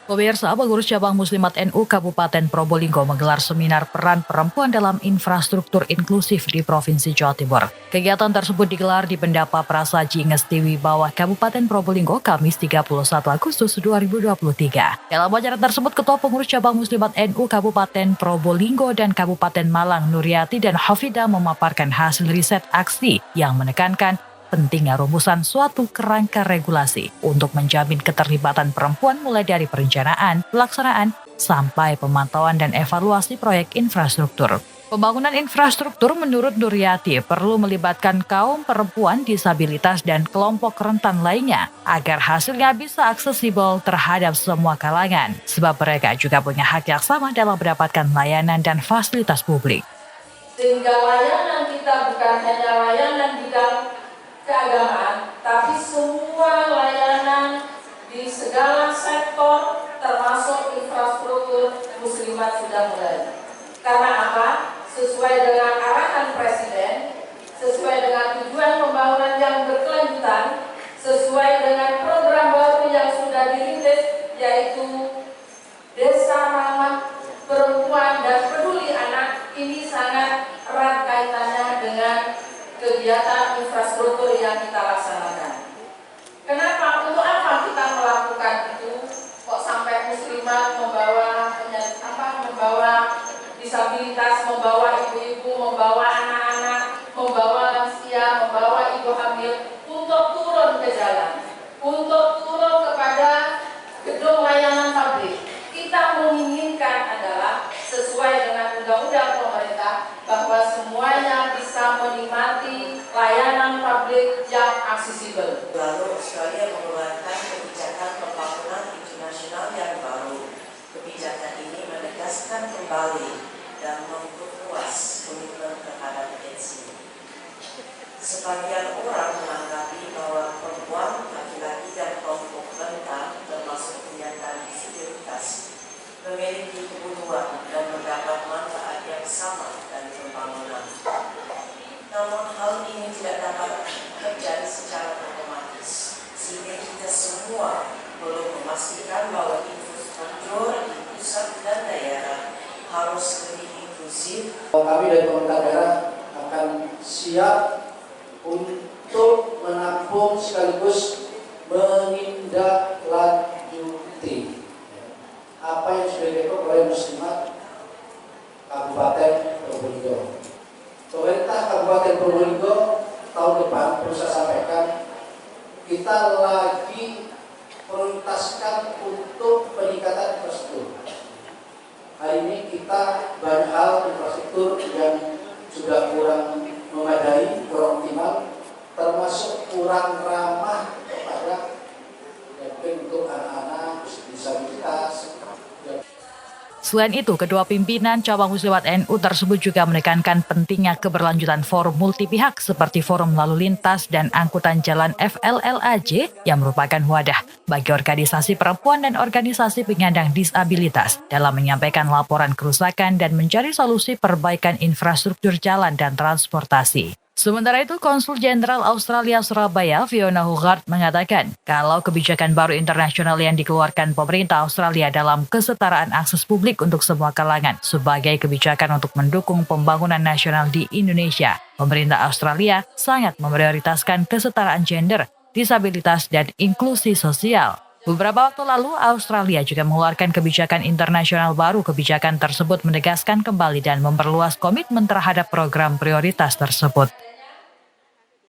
Pemirsa, pengurus cabang Muslimat NU Kabupaten Probolinggo menggelar seminar peran perempuan dalam infrastruktur inklusif di Provinsi Jawa Timur. Kegiatan tersebut digelar di Pendapa Prasaji Ngestiwi Bawah Kabupaten Probolinggo Kamis 31 Agustus 2023. Dalam acara tersebut, Ketua Pengurus Cabang Muslimat NU Kabupaten Probolinggo dan Kabupaten Malang Nuryati dan Hafidah memaparkan hasil riset aksi yang menekankan pentingnya rumusan suatu kerangka regulasi untuk menjamin keterlibatan perempuan mulai dari perencanaan, pelaksanaan, sampai pemantauan dan evaluasi proyek infrastruktur. Pembangunan infrastruktur menurut Nuryati perlu melibatkan kaum perempuan, disabilitas, dan kelompok rentan lainnya agar hasilnya bisa aksesibel terhadap semua kalangan, sebab mereka juga punya hak yang sama dalam mendapatkan layanan dan fasilitas publik. Sehingga layanan kita bukan hanya layanan bidang keagamaan, tapi semua layanan di segala sektor termasuk infrastruktur muslimat sudah mulai. Karena apa? Sesuai dengan arahan Presiden, sesuai dengan tujuan pembangunan yang berkelanjutan, sesuai dengan program baru yang sudah dirintis, yaitu Desa Ramah Perempuan dan Peduli Anak. Ini sangat erat kaitannya dengan kegiatan infrastruktur yang kita laksanakan. Kenapa? Untuk apa kita melakukan itu? Kok sampai muslimat membawa disabilitas, membawa ibu-ibu, membawa anak-anak, membawa lansia, membawa ibu hamil untuk turun ke jalan, untuk turun kepada gedung layanan publik. Kita menginginkan adalah sesuai dengan undang-undang pemerintah bahwa semuanya bisa menikmati layanan publik yang aksesibel. Lalu Australia mengeluarkan kebijakan pembangunan internasional yang baru. Kebijakan ini menegaskan kembali dan memperluas komitmen terhadap AIDS. Sebagian orang menanggapi bahwa perempuan, laki-laki, dan kelompok rentan termasuk penyandang disabilitas memiliki kebutuhan dan mendapat manfaat yang sama dari pembangunan. Namun hal ini tidak dapat terjadi secara otomatis, sehingga kita semua perlu memastikan bahwa infrastruktur di pusat dan daerah harus lebih inklusif. Kami dari pemerintah daerah akan siap untuk menampung sekaligus menindaklanjuti apa yang sudah dilakukan oleh Muslimat Kabupaten Probolinggo. Pemerintah Kabupaten Probolinggo tahun depan perlu saya sampaikan, kita lagi prioritaskan untuk peningkatan infrastruktur. Hari ini kita banyak hal infrastruktur yang sudah kurang memadai, kurang optimal, termasuk kurang ramah kepada untuk anak-anak disabilitas. Selain itu, kedua pimpinan cabang Muslimat NU tersebut juga menekankan pentingnya keberlanjutan forum multi pihak seperti Forum Lalu Lintas dan Angkutan Jalan FLLAJ yang merupakan wadah bagi organisasi perempuan dan organisasi penyandang disabilitas dalam menyampaikan laporan kerusakan dan mencari solusi perbaikan infrastruktur jalan dan transportasi. Sementara itu, Konsul Jenderal Australia Surabaya Fiona Hogarth mengatakan kalau kebijakan baru internasional yang dikeluarkan pemerintah Australia dalam kesetaraan akses publik untuk semua kalangan sebagai kebijakan untuk mendukung pembangunan nasional di Indonesia, pemerintah Australia sangat memprioritaskan kesetaraan gender, disabilitas, dan inklusi sosial. Beberapa waktu lalu, Australia juga mengeluarkan kebijakan internasional baru. Kebijakan tersebut menegaskan kembali dan memperluas komitmen terhadap program prioritas tersebut.